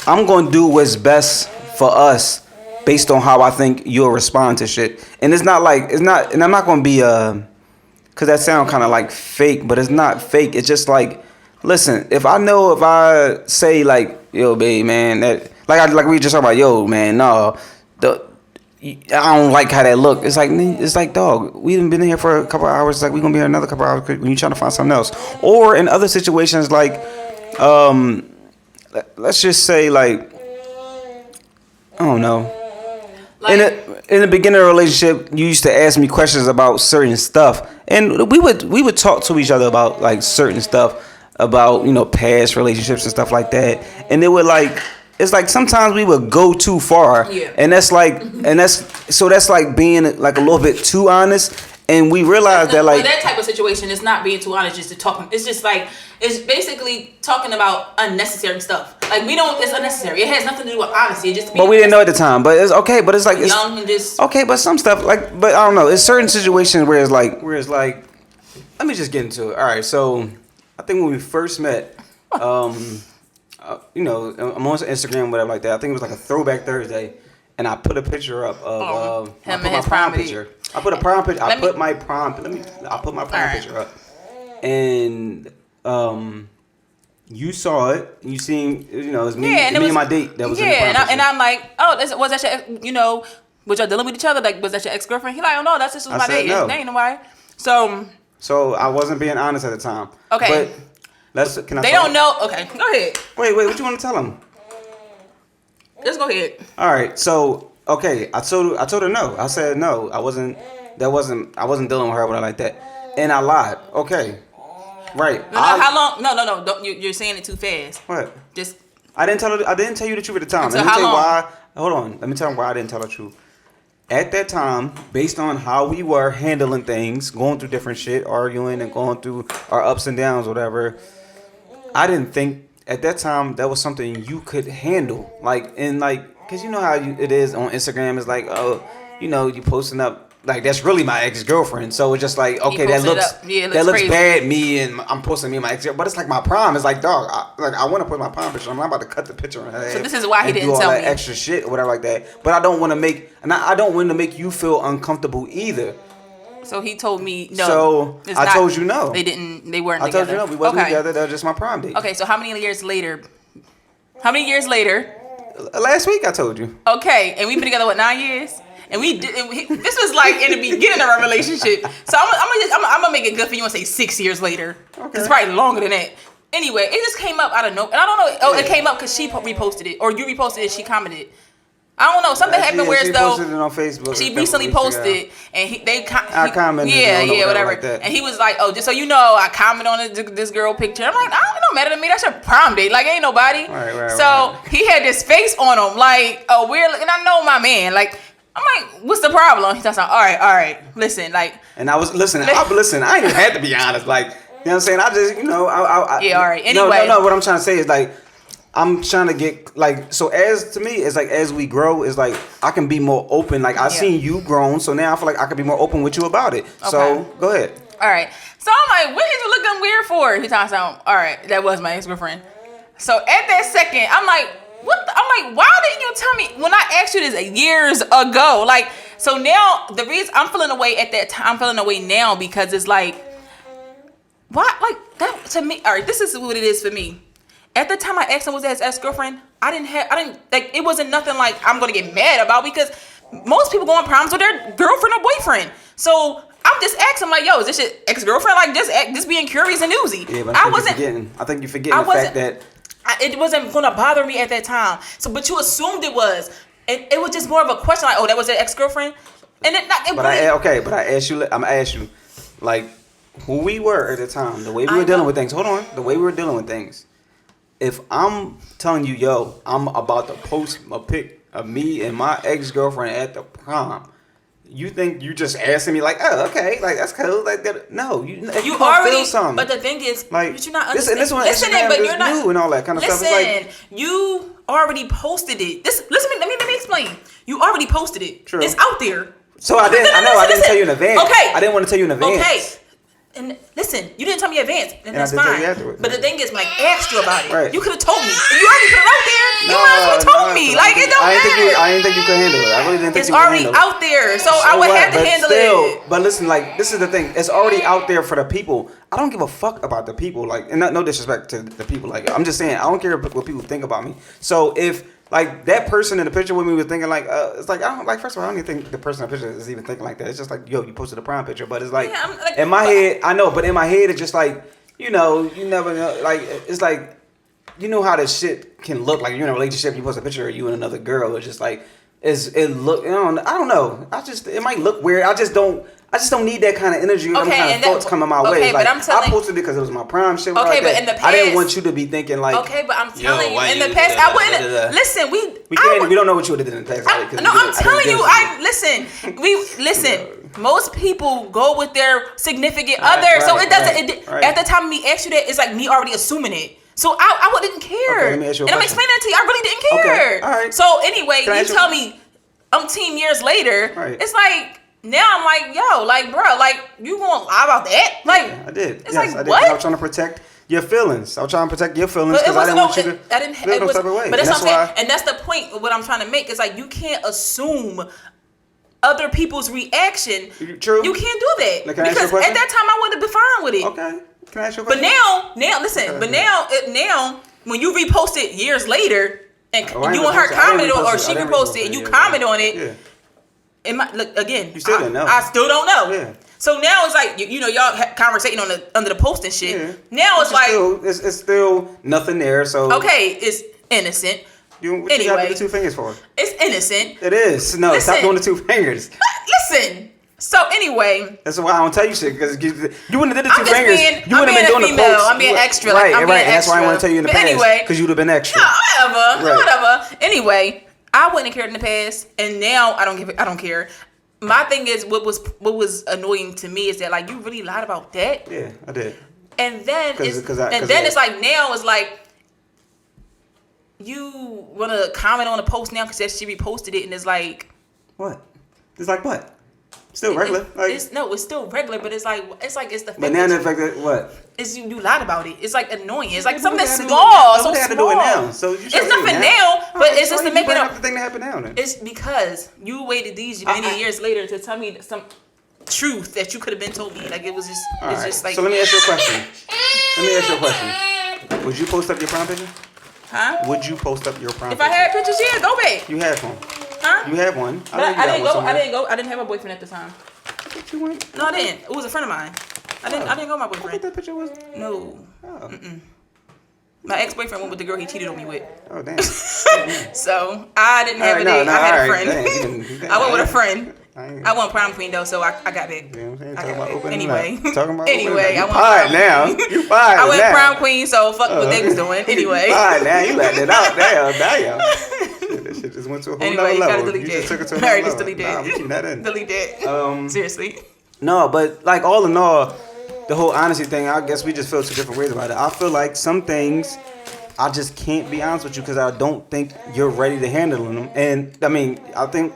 I'm gonna do what's best for us based on how I think you'll respond to shit. And and I'm not gonna be cause that sound kind of like fake, but it's not fake. It's just like, listen, if I say like, yo, babe, man, that like we just talking about, yo, man, no, I don't like how that look. It's like, dog, we done been here for a couple of hours. It's like we gonna be here another couple of hours when you trying to find something else. Or in other situations, like, let's just say, like, I don't know. Like, in the beginning of a relationship, you used to ask me questions about certain stuff, and we would talk to each other about like certain stuff about, you know, past relationships and stuff like that, and it would like. It's like sometimes we would go too far, and that's like being like a little bit too honest, and we realize that like that type of situation is not being too honest, just to talking. It's just like it's basically talking about unnecessary stuff. Like it's unnecessary. It has nothing to do with honesty. It just. But we didn't know at the time. But it's okay. But it's like it's young and just okay. But some stuff like, but I don't know. It's certain situations where it's like, let me just get into it. All right, so I think when we first met, you know, I'm on Instagram, whatever like that. I think it was like a throwback Thursday, and I put a picture up of him and his prom picture. I put a prom picture. I put my prom picture up, and you saw it. You seen, you know, it's me, and my date that was in the prom picture. And I'm like, oh, was that your, you know, was y'all dealing with each other? Like, was that your ex-girlfriend? He like, oh no, that's just my date. No. That ain't nobody. So I wasn't being honest at the time. Okay. But they don't know. Okay, go ahead. Wait, what you want to tell them? Just go ahead. All right, so okay, I told her no. I said no. I wasn't dealing with her with her like that, and I lied. Okay, right. No, how long? No. Don't, you're saying it too fast. What? Just. I didn't tell you the truth at the time. Let me tell you why. Hold on. Let me tell you why I didn't tell the truth. At that time, based on how we were handling things, going through different shit, arguing and going through our ups and downs, whatever. I didn't think at that time that was something you could handle. Like, cause you know how it is on Instagram. It's like, oh, you know, you posting up like that's really my ex-girlfriend. So it's just like, okay, that looks bad. Me and I'm posting me and my ex, but it's like my prom. It's like, dog, I want to put my prom picture. I'm not about to cut the picture in her head. So this is why he didn't do all tell that me extra shit or whatever like that. But I don't want to make you feel uncomfortable either. So he told me no. So I told you no. They weren't together. I told you no. We wasn't together. That was just my prom date. Okay, so how many years later? Last week I told you. Okay, and we've been together 9 years? And this was like in the beginning of our relationship. So I'm gonna make it good for you and say 6 years later. Okay. It's probably longer than that. Anyway, it just came up out of nowhere. And I don't know. Oh, it came up because she reposted it. Or you reposted it, she commented. I don't know. Something happened where she posted it on Facebook. She recently posted, and I commented. Yeah, whatever. Like that. And he was like, "Oh, just so you know, I comment on this girl picture." I'm like, "I don't matter to me. That's your prom date. Like, ain't nobody." So he had this face on him, like a weird. And I know my man. Like, I'm like, "What's the problem?" He's like, "All right. Listen, like." And I was listening. I ain't even had to be honest. Like, you know what I'm saying? I just, you know, yeah. All right. Anyway. No. What I'm trying to say is like. I'm trying to get like so as we grow is like I can be more open. Like I seen you grown, so now I feel like I can be more open with you about it. Okay. So go ahead. All right. So I'm like, what is you looking weird for? He talks about, all right, that was my ex-girlfriend. So at that second, I'm like, I'm like, why didn't you tell me when I asked you this years ago? Like, so now the reason I'm feeling away at that time, I'm feeling away now because it's like, why? Like that to me. All right, this is what it is for me. At the time I asked him was his ex-girlfriend, I didn't like it wasn't nothing like I'm gonna get mad about because most people go on proms with their girlfriend or boyfriend. So I'm just asking like, yo, is this your ex-girlfriend? Like just being curious and nosy. Yeah, but I think you're forgetting the fact that it wasn't gonna bother me at that time. So but you assumed it was. And it was just more of a question, like, oh, that was their ex-girlfriend? And it not... But I ask you, I'm going to ask you, like, who we were at the time, the way we were dealing with things. Hold on. The way we were dealing with things. If I'm telling you, yo, I'm about to post a pic of me and my ex-girlfriend at the prom, you think you just asking me like, oh, okay, like that's cool, like that? No, you already feel something. But the thing is, like, but you're not understanding. Listening, but you're not new and all that kind of stuff. It's like, you already posted it. Let me explain. You already posted it. True. It's out there. So I didn't tell you in advance. Okay. I didn't want to tell you in advance. Okay. And listen, you didn't tell me in advance, and that's fine. But the thing is, like, asked you about it. Right. You could have told me. If you already put it out there, you might as well told me. Like, it don't matter. I didn't think you could handle it. I really didn't think you could handle it. It's already out there, so I would have to handle it. But listen, like, this is the thing. It's already out there for the people. I don't give a fuck about the people. Like, and no disrespect to the people. Like, I'm just saying, I don't care what people think about me. So if like that person in the picture with me was thinking like, it's like, I don't like. First of all, I don't even think the person in the picture is even thinking like that. It's just like, yo, you posted a prom picture, but it's like, in my head, I know, but in my head, it's just like, you know, you never know. Like, it's like, you know how this shit can look. Like, you're in a relationship, you post a picture of you and another girl. It's just like, it look. You know, I don't know. It might look weird. I just don't need that kind of energy. Them kind of thoughts coming my way. Like, but I posted it because it was my prime shit. Okay, but in the past, I didn't want you to be thinking like. Okay, but I'm telling you, in the past, I wouldn't. Listen, we don't know what you would have did in the past. I'm telling you, listen. Most people go with their significant other, so it doesn't. At the time me asked you that, it's like me already assuming it. So I wouldn't care. Okay, let me ask you a question. And I'm explaining it to you. I really didn't care. Okay, all right. So anyway, you tell me, umpteen years later, it's like. Now I'm like, yo, like, bro, like, you gonna lie about that? Like, yeah, I did. It's like, I did. what? I was trying to protect your feelings. I was trying to protect your feelings because I didn't want you to feel no type of way. But that's what I'm saying. And that's the point of what I'm trying to make. It's like, you can't assume other people's reaction. True. You can't do that. Like, because at that time, I would have been fine with it. Okay. Can I ask you a question? But now, listen, now, when you repost it years later, and you and her commented on, or she reposted it, you comment on it. Yeah. Look, again, you still didn't know. I still don't know. Yeah. So now it's like, you know, y'all conversating under the post and shit. Yeah. Now it's like it's still nothing there. So okay, it's innocent. What you got the 2 fingers for? It's innocent. It is. No, stop doing the 2 fingers. Listen. So anyway, that's why I don't tell you shit, because you wouldn't have did the 2 fingers. You wouldn't have been doing the post. I'm being extra. Right, and that's why I want to tell you in the past. Anyway, because you'd have been extra. No, whatever. Anyway. I wouldn't have cared in the past, and now I don't care. My thing is, what was annoying to me is that, like, you really lied about that. Yeah, I did. And then it's like, now it's like, you want to comment on a post now because she reposted it, and it's like, what? It's like what? Still regular. It's still regular, but it's the fact. But now the fact that what? Is you lied about it. It's like annoying. It's like something that's small. So had to do it now. So it's nothing now, but it's just to make it up. The thing that happened now. Then. It's because you waited these many years later to tell me some truth that you could have been told me. Like, it was just. All it's right. just like. So let me ask you a question. Would you post up your prom picture? Huh? Would you post up your prom picture? If I had pictures, yeah, go back. You had one. Huh? You had one. But I didn't go. I didn't have a boyfriend at the time. You went? No, I didn't. It was a friend of mine. I didn't go with my boyfriend. I thought that picture was. No. Oh. My ex-boyfriend went with the girl he cheated on me with. Oh, damn. So I didn't have a date. I had a friend. I went with a friend. I won prom queen though, so I got back. Anyway, I won now. You fired. I went prom queen, so fuck what they was doing. Anyway. Fired now. You let it out. Damn. That shit just went to a whole nother level. You just took it to another level. Just delete that. Nah, we keep that in. Delete that. Seriously. No, but like all in all, the whole honesty thing, I guess we just feel 2 different ways about it. I feel like some things I just can't be honest with you because I don't think you're ready to handle them. And I mean, I think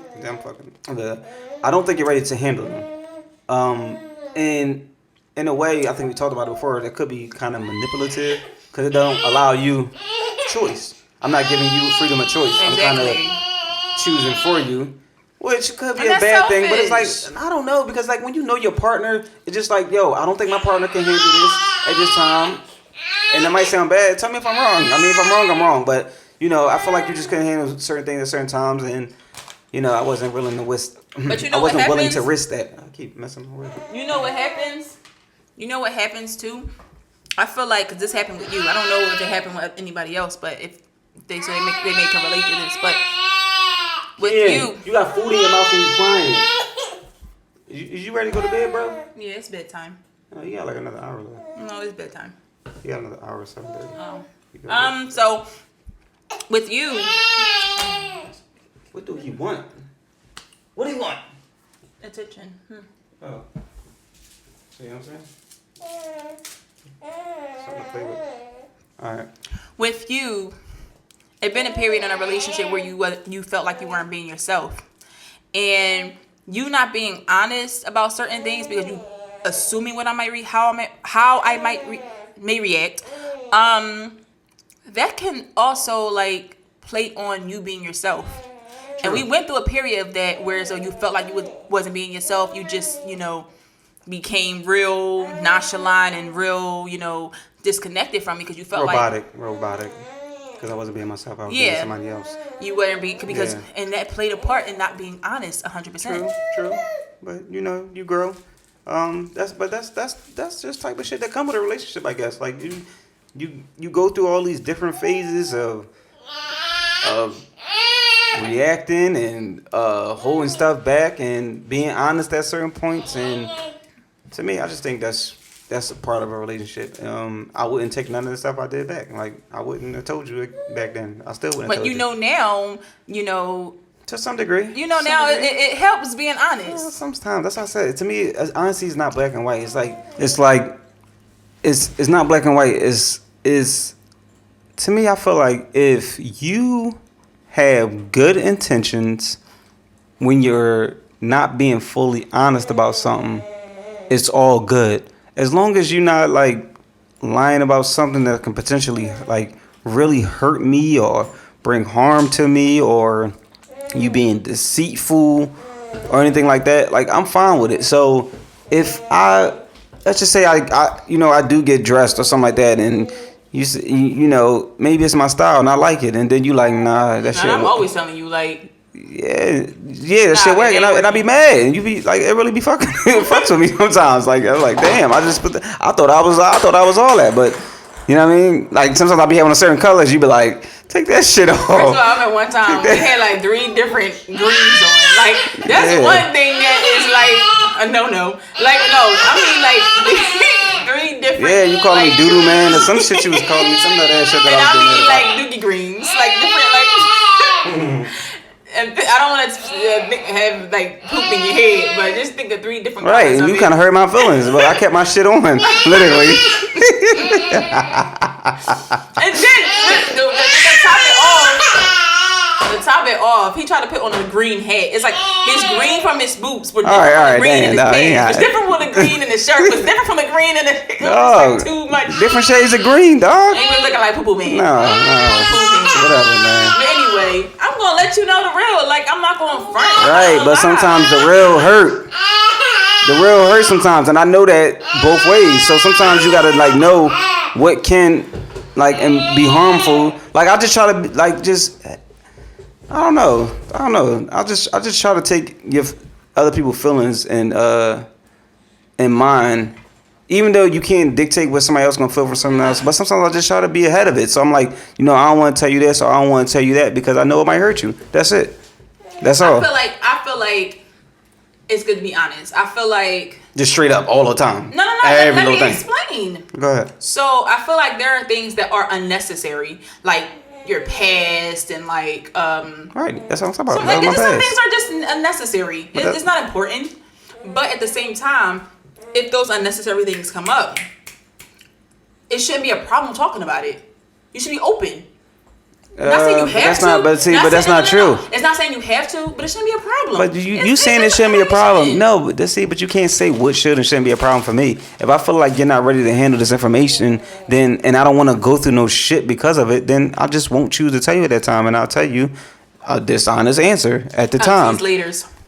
I don't think you're ready to handle them. And in a way, I think we talked about it before, that could be kind of manipulative because it don't allow you choice. I'm not giving you freedom of choice. Exactly. I'm kind of choosing for you. Which could be a bad thing, but it's like, I don't know, because like when you know your partner, it's just like, yo, I don't think my partner can handle this at this time. And that might sound bad. Tell me if I'm wrong. I mean, if I'm wrong, I'm wrong. But, you know, I feel like you just couldn't handle certain things at certain times. And, you know, I wasn't willing to risk. But you know, I wasn't willing to risk that. I keep messing with it. You know what happens? You know what happens too? I feel like, because this happened with you. I don't know if it happened with anybody else, but if they say they may can relate to this. But With You got food in your mouth and you crying. Is you ready to go to bed, bro? Yeah, it's bedtime. Oh, you got like another hour left. No, it's bedtime. You got another hour or 7:30. Oh. So with you, what do he want? What do you want? attention. Oh. See what I'm saying? Something to play with. All right. With you, it been a period in a relationship where you felt like you weren't being yourself, and you not being honest about certain things because you assuming what I might how I may react. That can also like play on you being yourself. And we went through a period of that where so you felt like you wasn't being yourself. You just, became real nonchalant and real, disconnected from me because you felt robotic. Because I wasn't being myself. I was being somebody else. You weren't being and that played a part in not being honest 100%. True. But you grow. That's just type of shit that come with a relationship, I guess. Like you go through all these different phases of reacting and holding stuff back and being honest at certain points, and to me I just think that's a part of a relationship. I wouldn't take none of the stuff I did back. Like I wouldn't have told you it back then. I still wouldn't have told you. Now, to some degree. Now it helps being honest. Yeah, sometimes that's what I said. To me, honesty is not black and white. It's not black and white. Is to me, I feel like if you have good intentions when you're not being fully honest about something, it's all good. As long as you're not like lying about something that can potentially like really hurt me or bring harm to me, or you being deceitful or anything like that, like I'm fine with it. So if let's just say I do get dressed or something like that, and maybe it's my style and I like it, and then you like, nah, that shit. I'm always telling you like, that shit whack, and I be mad, and you be like, it really be fucking fucks with me sometimes. Like I'm like, damn, I thought I was all that, but you know what I mean? Like sometimes I be having a certain colors, you be like, take that shit off. First of all, I remember one time we had like 3 different greens on. Like that's one thing that is like a no. Like no, I mean like 3 different. Yeah, you call me doodoo man or some shit you was calling me, some of that shit that and I was doing. I mean like dookie greens, like different like. And I don't want to have like poop in your head, but just think of 3 different. Right, and you kind of hurt my feelings, but I kept my shit on, literally. And then to top it off, he tried to put on a green hat. It's like his green from his boots were different from the green in his pants. It's different from the green in the shirt. It's different from the green in the. It was like too much. Different shades of green, dog. And he was looking like poo poo man. No. Whatever, man. But anyway, I'm gonna let you know the real. Like I'm not gonna front. Right, but sometimes the real hurt. The real hurt sometimes, and I know that both ways. So sometimes you gotta like know what can like and be harmful. Like I just try to like just. I don't know. I just try to take your other people's feelings and in mind, even though you can't dictate what somebody else gonna feel for something else. But sometimes I just try to be ahead of it. So I'm like, I don't want to tell you this or I don't want to tell you that because I know it might hurt you. That's it. That's all. I feel like it's good to be honest. I feel like just straight up all the time. No. Let me explain. Go ahead. So I feel like there are things that are unnecessary, like your past and like right, that's what I'm talking about. So like some things are just unnecessary. It's not important, but at the same time, if those unnecessary things come up, it shouldn't be a problem talking about it. You should be open. Not saying you have to. But that's not true. It's not saying you have to, but it shouldn't be a problem. But you saying it shouldn't be a problem. No, but you can't say what should and shouldn't be a problem for me. If I feel like you're not ready to handle this information, then and I don't want to go through no shit because of it, then I just won't choose to tell you at that time, and I'll tell you a dishonest answer at the time.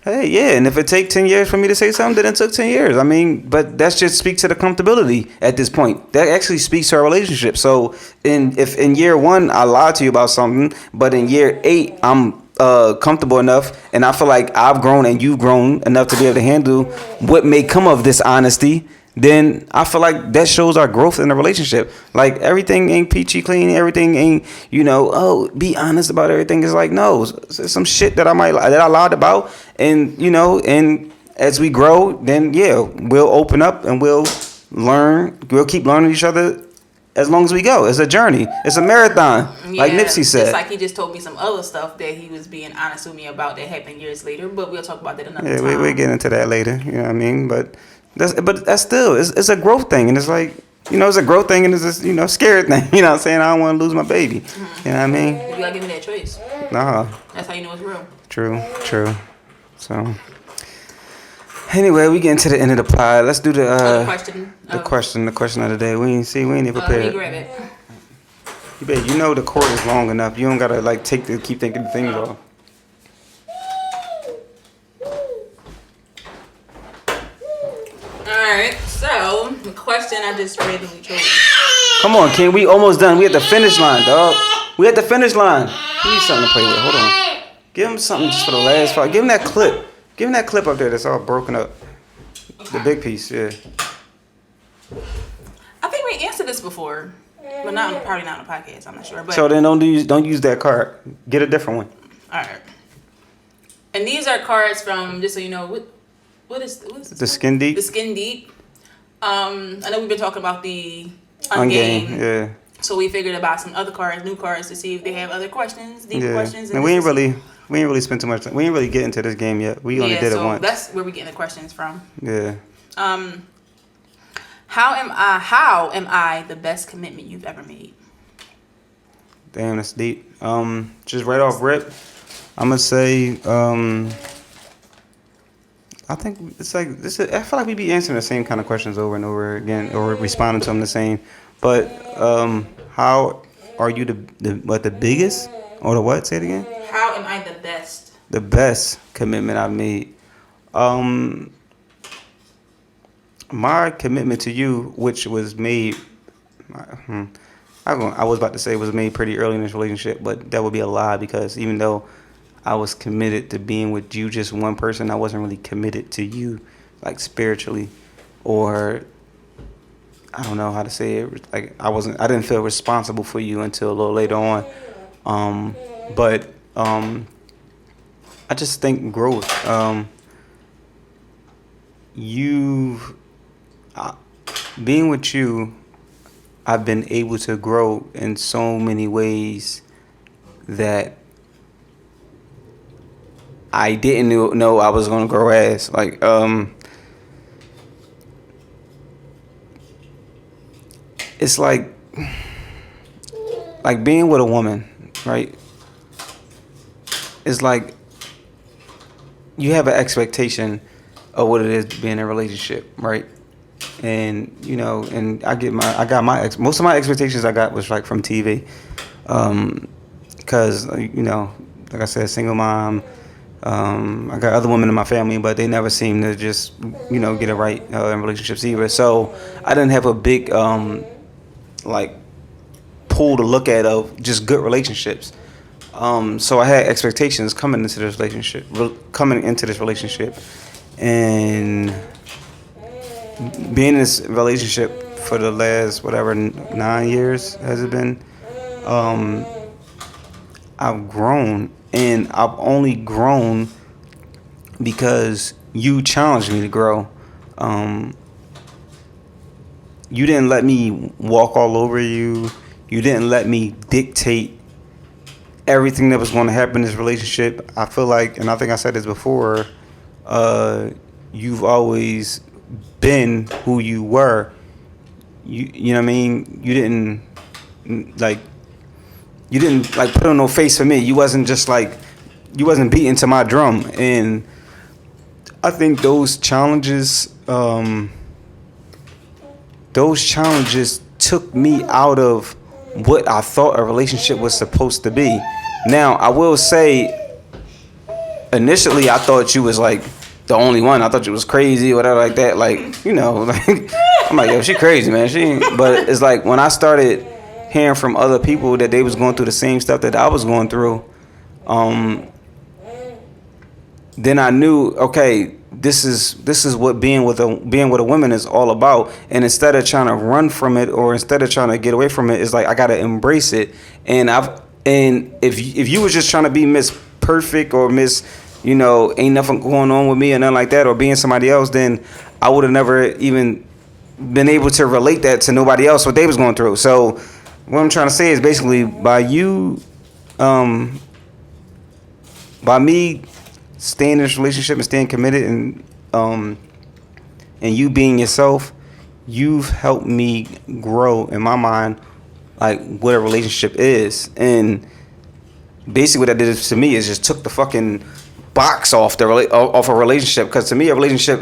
Hey, yeah, and if it take 10 years for me to say something, then it took 10 years. I mean, but that just speaks to the comfortability at this point. That actually speaks to our relationship. So if in year 1 I lied to you about something, but in year 8 I'm comfortable enough and I feel like I've grown and you've grown enough to be able to handle what may come of this honesty, then I feel like that shows our growth in the relationship. Like everything ain't peachy clean, everything ain't, oh, be honest about everything. It's like, no, it's some shit that I lied about, and and as we grow, then yeah, we'll open up and we'll learn. We'll keep learning each other as long as we go. It's a journey. It's a marathon, like Nipsey said. Just like he just told me some other stuff that he was being honest with me about that happened years later. But we'll talk about that another time. Yeah, we'll get into that later. You know what I mean? But that's still it's a growth thing, and it's like it's a growth thing, and it's a scared thing. You know what I'm saying? I don't want to lose my baby. Mm-hmm. You know what I mean? You gotta give me that choice. Nah. That's how you know it's real. True. So. Anyway, we get into the end of the pod. Let's do the question. The question of the day. We ain't even prepared. Let me grab it. You know the cord is long enough. You don't gotta keep thinking the things off. Alright, so the question I just randomly chose. Come on, King. We almost done. We at the finish line, dog. We at the finish line. We need something to play with. Hold on. Give him something just for the last part. Give him that clip. Give him that clip up there that's all broken up. The big piece, yeah. I think we answered this before, but probably not on the podcast. I'm not sure. But so then don't use that card. Get a different one. All right. And these are cards from, just so you know, what is the Skin Deep? The Skin Deep. I know we've been talking about the Ungame. Yeah. So we figured about some other cards, new cards, to see if they have other questions, deeper questions. And we ain't really spent too much time. We ain't really get into this game yet. We only did it once. That's where we getting the questions from. Yeah. How am I the best commitment you've ever made? Damn, that's deep. Just right off rip, I'm gonna say, I think it's like this. I feel like we be answering the same kind of questions over and over again, or responding to them the same. But how are you the biggest or the what? Say it again. How am I the best? The best commitment I've made. My commitment to you, which was made, I was about to say it was made pretty early in this relationship, but that would be a lie, because even though I was committed to being with you, just one person, I wasn't really committed to you, like spiritually, or I don't know how to say it. Like I didn't feel responsible for you until a little later on. But I just think growth. Being with you, I've been able to grow in so many ways that I didn't know I was gonna grow as. Like it's like being with a woman, right? It's like you have an expectation of what it is to be in a relationship, right? And and most of my expectations I got was like from TV, because like I said, single mom. I got other women in my family, but they never seem to just get it right in relationships either. So I didn't have a big pool to look at of just good relationships. So I had expectations coming into this relationship, and being in this relationship for the last 9 years has it been. I've grown, and I've only grown because you challenged me to grow. You didn't let me walk all over you. You didn't let me dictate everything that was going to happen in this relationship. I feel like, and I think I said this before, you've always been who you were. You know what I mean? You didn't put on no face for me. You wasn't beating to my drum. And I think those challenges took me out of what I thought a relationship was supposed to be. Now, I will say, initially I thought you was like the only one. I thought you was crazy or whatever like that. I'm like, yo, she crazy, man. But it's like when I started hearing from other people that they was going through the same stuff that I was going through, then I knew, okay, this is what being with a woman is all about. And instead of trying to run from it, or instead of trying to get away from it, it's like I gotta embrace it. And if you was just trying to be Miss Perfect or Miss, ain't nothing going on with me or nothing like that, or being somebody else, then I would have never even been able to relate that to nobody else what they was going through. So what I'm trying to say is basically by me staying in this relationship and staying committed, and you being yourself, you've helped me grow in my mind, like what a relationship is. And basically what that did to me is just took the fucking box off off a relationship. Because to me, a relationship,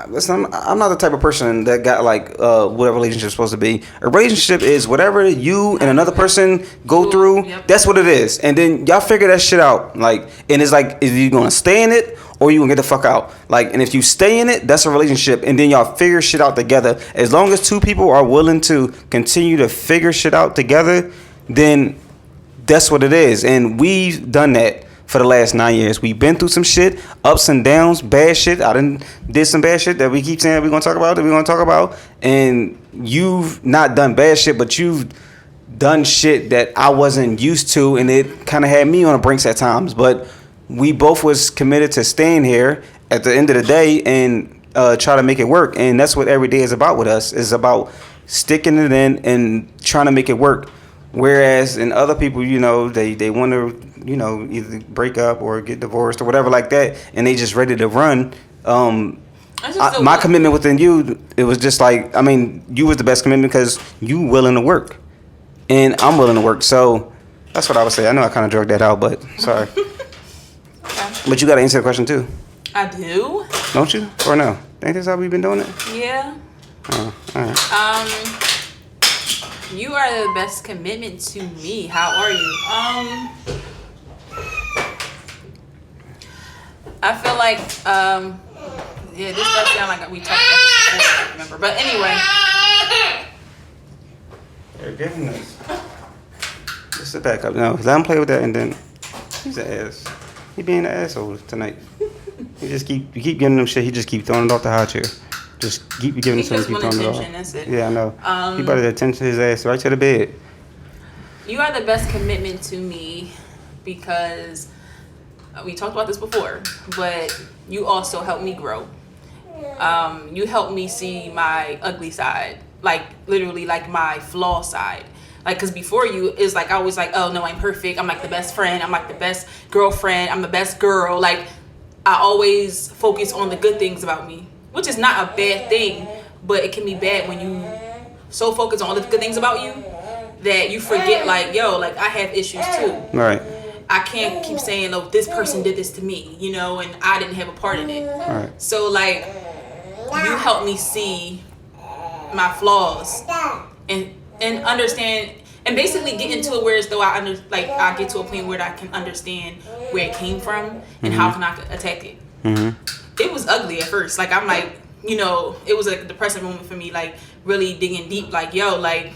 listen, I'm not the type of person that got like what a relationship is supposed to be. A relationship is whatever you and another person go through. Yep. That's what it is. And then y'all figure that shit out. Like, and it's like, is you gonna stay in it or you gonna get the fuck out? Like, and if you stay in it, that's a relationship. And then y'all figure shit out together. As long as two people are willing to continue to figure shit out together, then that's what it is. And we've done that for the last 9 years. We've been through some shit, ups and downs, bad shit. I did some bad shit that we keep saying we're gonna talk about. And you've not done bad shit, but you've done shit that I wasn't used to, and it kind of had me on the brinks at times. But we both was committed to staying here at the end of the day and try to make it work. And that's what every day is about with us. Is about sticking it in and trying to make it work. Whereas in other people, they want to, either break up or get divorced or whatever like that, and they just ready to run. My commitment within you, it was just like, you was the best commitment because you willing to work, and I'm willing to work. So that's what I would say. I know I kind of drug that out, but sorry. Okay. But you got to answer the question too. I do. Don't you? Or no? Ain't this how we've been doing it? Yeah. Oh, all right. You are the best commitment to me. How are you? I feel like, this does sound like we talked about this before, I don't remember. But anyway. They're giving this. Just sit back up. No, let him play with that, and then he's an ass. He being an asshole tonight. You keep giving him shit. He just keep throwing it off the high chair. Just keep giving him something. Keep throwing it off. That's it. Yeah, I know. He better attention his ass right to the bed. You are the best commitment to me because we talked about this before, but you also helped me grow. You helped me see my ugly side, like literally like my flaw side. Like, because before you, it's like I was like, oh no, I'm perfect. I'm like the best friend. I'm like the best girlfriend. I'm the best girl. Like, I always focus on the good things about me, which is not a bad thing, but it can be bad when you so focus on all the good things about you that you forget, like, yo, like I have issues too. Right. I can't keep saying, oh, this person did this to me, and I didn't have a part in it. Right. So, like, you helped me see my flaws and understand, and basically get into it where as though I get to a point where I can understand where it came from and how can I attack it. Mm-hmm. It was ugly at first. Like, I'm like, it was a depressing moment for me, like really digging deep, like, yo, like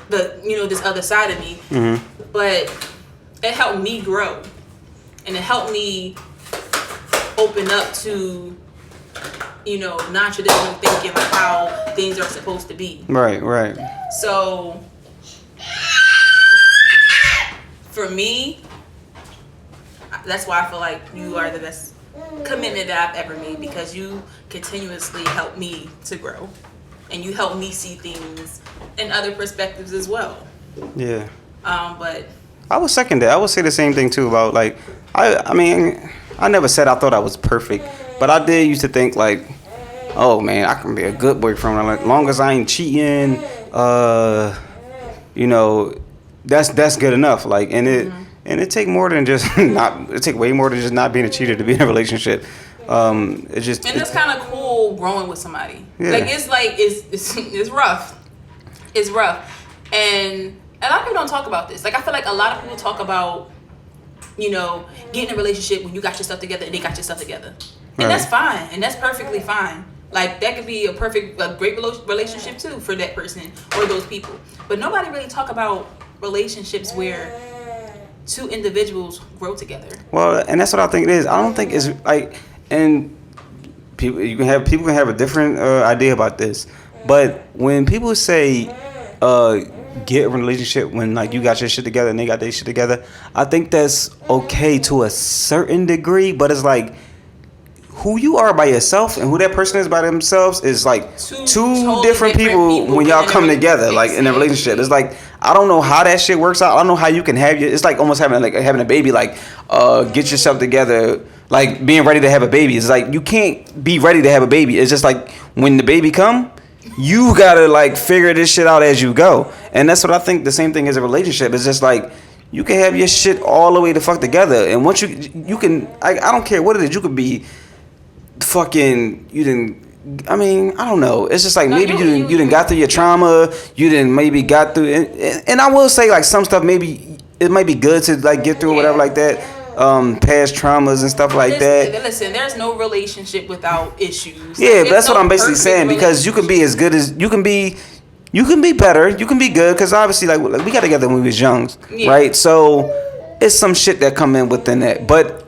this other side of me. Mm-hmm. But it helped me grow, and it helped me open up to, non-traditional thinking, like how things are supposed to be. Right. So, for me, that's why I feel like you are the best commitment that I've ever made, because you continuously help me to grow, and you help me see things in other perspectives as well. Yeah. But I would second that. I would say the same thing too about, like, I never said I thought I was perfect, but I did used to think like, oh man, I can be a good boyfriend as long as I ain't cheating. That's good enough. Like, and it take more than just it take way more than just not being a cheater to be in a relationship. It's kind of cool growing with somebody. Yeah. It's rough. It's rough, and a lot of people don't talk about this. Like, I feel like a lot of people talk about, getting in a relationship when you got your stuff together and they got your stuff together. And that's fine. And that's perfectly fine. Like, that could be a great relationship too for that person or those people. But nobody really talk about relationships where two individuals grow together. Well, and that's what I think it is. I don't think it's like, and people can have a different idea about this, but when people say get a relationship when like you got your shit together and they got their shit together, I think that's okay to a certain degree, but it's like who you are by yourself and who that person is by themselves is like two totally different people when y'all come together, like in a relationship. It's like I don't know how that shit works out. I don't know how you can have it's like almost having a baby. Like get yourself together, like being ready to have a baby. It's like you can't be ready to have a baby. It's just like when the baby come, you gotta like figure this shit out as you go. And that's what I think the same thing as a relationship. It's just like you can have your shit all the way the fuck together, and once you can, I don't care what it is, you could be fucking, you didn't, I mean, I don't know. It's just like maybe you didn't got through your trauma, you didn't maybe got through, and I will say like some stuff maybe it might be good to like get through or whatever like that, past traumas and stuff like that. Listen, there's no relationship without issues. Yeah, but that's what I'm basically saying, because you can be as good as you can be better, you can be good, because obviously like we got together when we was young, right? So it's some shit that come in within that, but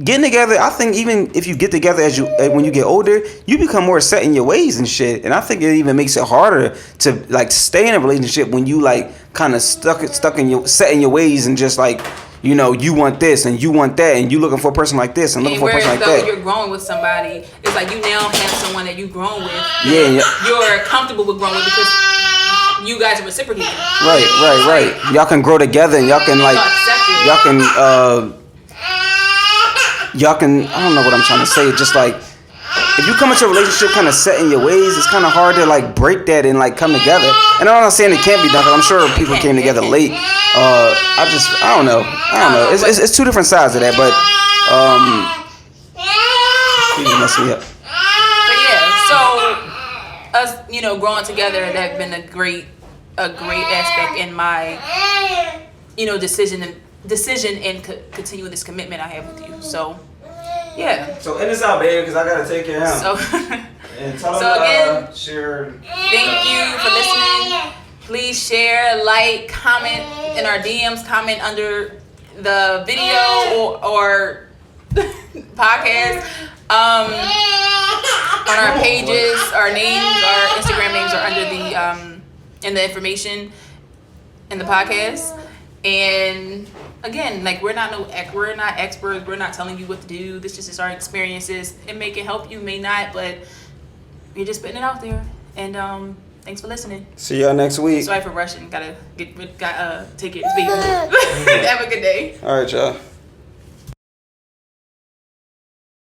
getting together, I think even if you get together when you get older, you become more set in your ways and shit. And I think it even makes it harder to like stay in a relationship when you like kind of set in your ways and just like, you know, you want this and you want that and you looking for a person like this and looking for a person like that. When you're growing with somebody, it's like you now have someone that you've grown with. You're comfortable with growing with because you guys are reciprocating. Right. Y'all can grow together and y'all can like, y'all can, I don't know what I'm trying to say. It's just like, if you come into a relationship kind of set in your ways, it's kind of hard to like break that and like come together. And I'm not saying it can't be done, because I'm sure people came together late. I don't know. It's two different sides of that, but you mess me up. But yeah, so us, you know, growing together, that's been a great aspect in my, you know, decision and continue this commitment I have with you. So, yeah. So end this out, baby, because I gotta take care of him. So, and tell again, share. Thank you for listening. Please share, like, comment in our DMs, comment under the video or podcast. On our pages, our Instagram names are under the in the information in the podcast. And again, like we're not experts. We're not telling you what to do. This just is our experiences. It may can help you, may not, but we're just putting it out there. And thanks for listening. See y'all next week. Sorry for rushing. Gotta take it. Have a good day. All right, y'all.